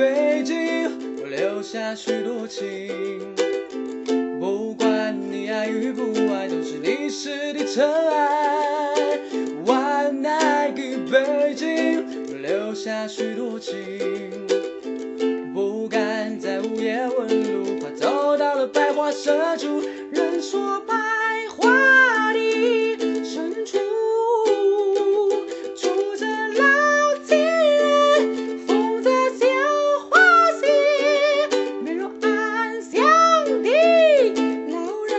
北京，我留下许多情。不管你爱与不爱，都是历史的尘埃。One night in 北京，我留下许多情。不敢在午夜问路，怕走到了百花深处，人说百花的深处住着老情人，风在小花溪，面容安详的老人，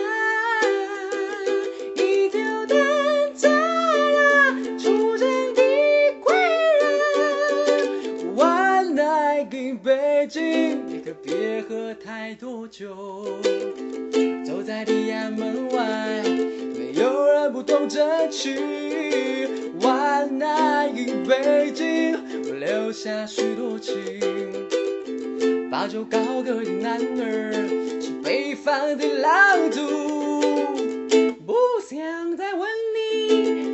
依旧等着那出征的归人。One night in 北京，你可别喝太多酒，走在地安门外，没有人不懂争取。One night in 北京，我留下许多情。把酒高歌的男儿是北方的狼族，不想再问你